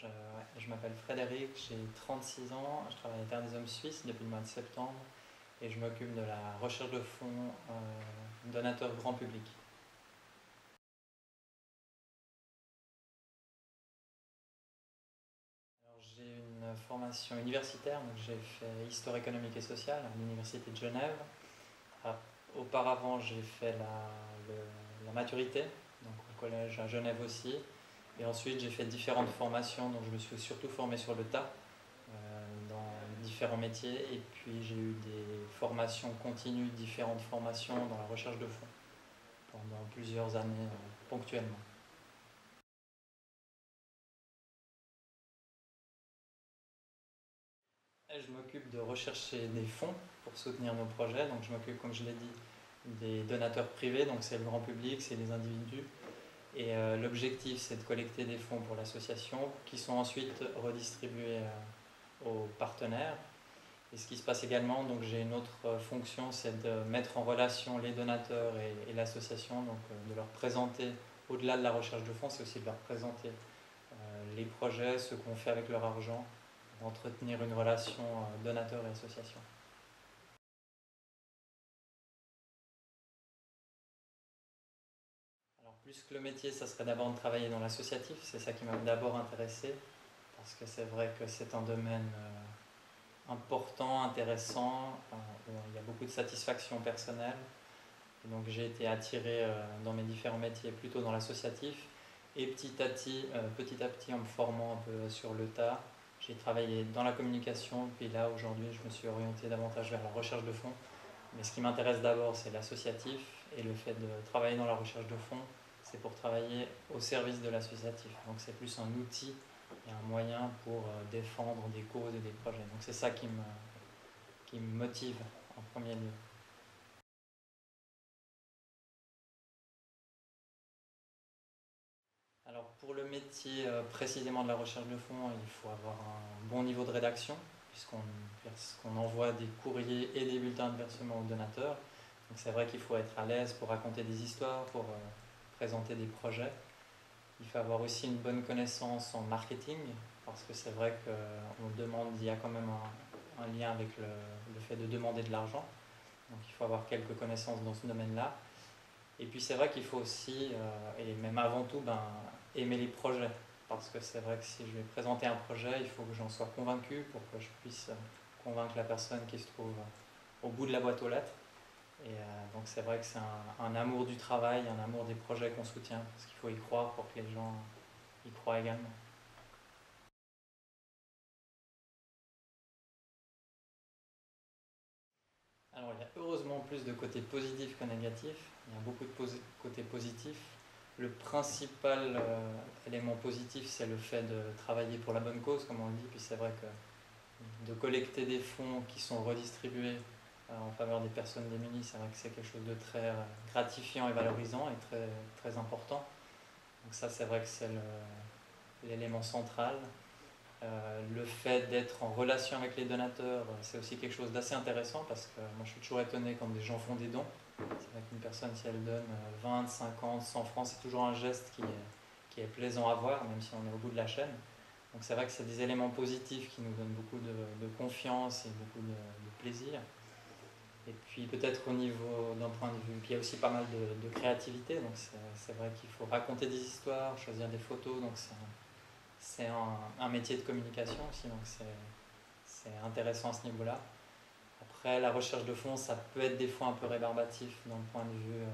Je m'appelle Frédéric, j'ai 36 ans, je travaille à Terre des Hommes Suisses depuis le mois de septembre et je m'occupe de la recherche de fonds donateurs grand public. J'ai une formation universitaire, donc j'ai fait histoire économique et sociale à l'université de Genève. Ah, Auparavant, j'ai fait la maturité, donc au collège à Genève aussi. Et ensuite, j'ai fait différentes formations, donc je me suis surtout formé sur le tas, dans différents métiers. Et puis, j'ai eu des formations continues, différentes formations dans la recherche de fonds pendant plusieurs années, ponctuellement. Et je m'occupe de rechercher des fonds pour soutenir nos projets. Donc, je m'occupe, comme je l'ai dit, des donateurs privés, donc c'est le grand public, c'est les individus. Et l'objectif, c'est de collecter des fonds pour l'association qui sont ensuite redistribués aux partenaires. Et ce qui se passe également, donc j'ai une autre fonction, c'est de mettre en relation les donateurs et l'association, donc de leur présenter, au-delà de la recherche de fonds, c'est aussi de leur présenter les projets, ce qu'on fait avec leur argent, d'entretenir une relation donateur et association. Alors plus que le métier, ça serait d'abord de travailler dans l'associatif, c'est ça qui m'a d'abord intéressé, parce que c'est vrai que c'est un domaine important, intéressant, où il y a beaucoup de satisfaction personnelle. Et donc j'ai été attiré dans mes différents métiers plutôt dans l'associatif. Et petit à petit, en me formant un peu sur le tas, j'ai travaillé dans la communication. Puis là, aujourd'hui, je me suis orienté davantage vers la recherche de fonds. Mais ce qui m'intéresse d'abord, c'est l'associatif. Et le fait de travailler dans la recherche de fonds, c'est pour travailler au service de l'associatif. Donc c'est plus un outil et un moyen pour défendre des causes et des projets. Donc c'est ça qui me motive en premier lieu. Alors pour le métier précisément de la recherche de fonds, il faut avoir un bon niveau de rédaction, puisqu'on envoie des courriers et des bulletins de versement aux donateurs. Donc c'est vrai qu'il faut être à l'aise pour raconter des histoires, pour présenter des projets. Il faut avoir aussi une bonne connaissance en marketing, parce que c'est vrai qu'on demande, il y a quand même un lien avec le fait de demander de l'argent. Donc il faut avoir quelques connaissances dans ce domaine-là. Et puis c'est vrai qu'il faut aussi, et même avant tout, aimer les projets. Parce que c'est vrai que si je vais présenter un projet, il faut que j'en sois convaincu pour que je puisse convaincre la personne qui se trouve au bout de la boîte aux lettres. Et donc c'est vrai que c'est un amour du travail, un amour des projets qu'on soutient, parce qu'il faut y croire pour que les gens y croient également. Alors il y a heureusement plus de côtés positifs que négatifs. Il y a beaucoup de côtés positifs. Le principal élément positif, c'est le fait de travailler pour la bonne cause, comme on le dit. Puis c'est vrai que de collecter des fonds qui sont redistribués en faveur des personnes démunies, c'est vrai que c'est quelque chose de très gratifiant et valorisant et très, très important. Donc ça, c'est vrai que c'est l'élément central. Le fait d'être en relation avec les donateurs, c'est aussi quelque chose d'assez intéressant parce que moi je suis toujours étonné quand des gens font des dons. C'est vrai qu'une personne, si elle donne 20, 50, 100 francs, c'est toujours un geste qui est plaisant à voir, même si on est au bout de la chaîne. Donc c'est vrai que c'est des éléments positifs qui nous donnent beaucoup de confiance et beaucoup de plaisir. Et puis peut-être au niveau d'un point de vue, puis il y a aussi pas mal de créativité, donc c'est vrai qu'il faut raconter des histoires, choisir des photos, donc c'est un métier de communication aussi, donc c'est intéressant à ce niveau-là. Après, la recherche de fonds, ça peut être des fois un peu rébarbatif dans le point de vue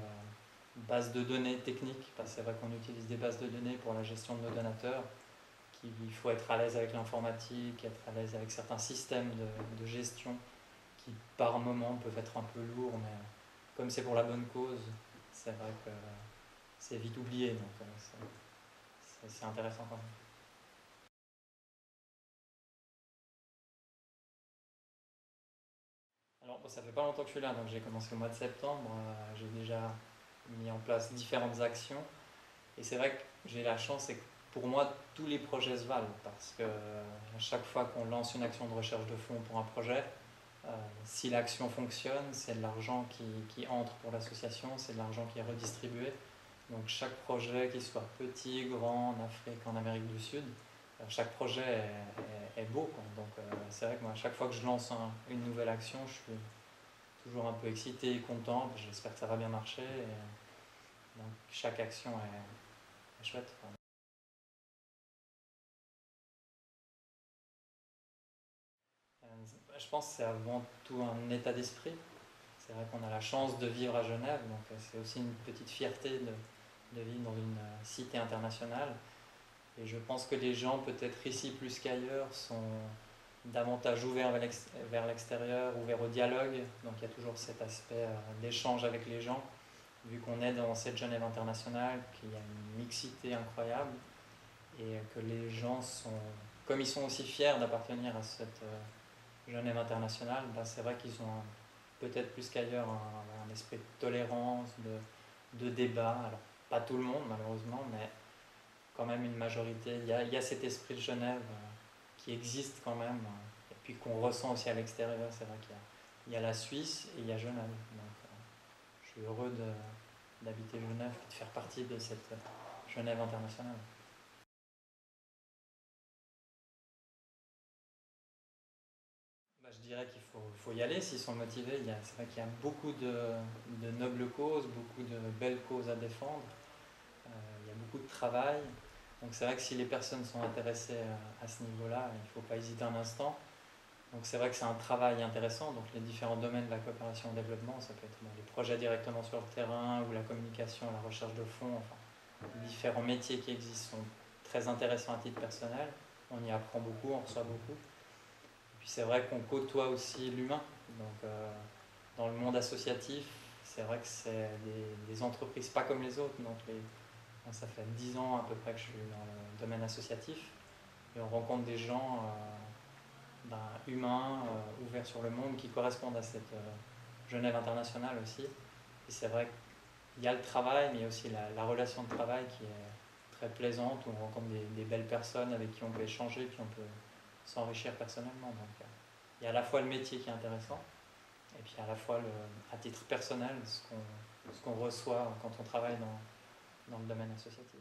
base de données technique, parce que c'est vrai qu'on utilise des bases de données pour la gestion de nos donateurs, qu'il faut être à l'aise avec l'informatique, être à l'aise avec certains systèmes de gestion qui par moments peuvent être un peu lourds, mais comme c'est pour la bonne cause, c'est vrai que c'est vite oublié, donc c'est intéressant quand même. Alors, bon, ça fait pas longtemps que je suis là, donc j'ai commencé au mois de septembre. J'ai déjà mis en place différentes actions. Et c'est vrai que j'ai la chance, et que pour moi, tous les projets se valent. Parce que à chaque fois qu'on lance une action de recherche de fonds pour un projet, si l'action fonctionne, c'est de l'argent qui entre pour l'association, c'est de l'argent qui est redistribué. Donc chaque projet, qu'il soit petit, grand, en Afrique, en Amérique du Sud, chaque projet est beau, quoi. Donc c'est vrai que moi, à chaque fois que je lance une nouvelle action, je suis toujours un peu excité et content. J'espère que ça va bien marcher. Donc chaque action est chouette. Enfin, je pense que c'est avant tout un état d'esprit. C'est vrai qu'on a la chance de vivre à Genève, donc c'est aussi une petite fierté de vivre dans une cité internationale. Et je pense que les gens, peut-être ici plus qu'ailleurs, sont davantage ouverts vers l'extérieur, ouverts au dialogue. Donc il y a toujours cet aspect d'échange avec les gens, vu qu'on est dans cette Genève internationale, qu'il y a une mixité incroyable et que les gens sont, comme ils sont aussi fiers d'appartenir à cette Genève internationale, ben c'est vrai qu'ils ont peut-être plus qu'ailleurs un esprit de tolérance, de débat. Alors pas tout le monde malheureusement, mais quand même une majorité. Il y a cet esprit de Genève qui existe quand même, et puis qu'on ressent aussi à l'extérieur. C'est vrai qu'il y a la Suisse et il y a Genève. Donc je suis heureux d'habiter Genève et de faire partie de cette Genève internationale. Bah, je dirais qu'il faut y aller s'ils sont motivés. C'est vrai qu'il y a beaucoup de nobles causes, beaucoup de belles causes à défendre. Il y a beaucoup de travail. Donc c'est vrai que si les personnes sont intéressées à ce niveau-là, il ne faut pas hésiter un instant. Donc c'est vrai que c'est un travail intéressant. Donc les différents domaines de la coopération au développement, ça peut être les projets directement sur le terrain ou la communication, la recherche de fonds. Enfin, les différents métiers qui existent sont très intéressants à titre personnel. On y apprend beaucoup, on reçoit beaucoup. Et puis c'est vrai qu'on côtoie aussi l'humain. Donc dans le monde associatif, c'est vrai que c'est des entreprises pas comme les autres. Donc ça fait 10 ans à peu près que je suis dans le domaine associatif et on rencontre des gens humains, ouverts sur le monde, qui correspondent à cette Genève internationale aussi. Et c'est vrai qu'il y a le travail, mais il y a aussi la relation de travail qui est très plaisante, où on rencontre des belles personnes avec qui on peut échanger, puis on peut s'enrichir personnellement. Donc il y a à la fois le métier qui est intéressant, et puis à la fois, à titre personnel, ce qu'on reçoit quand on travaille dans le domaine associatif.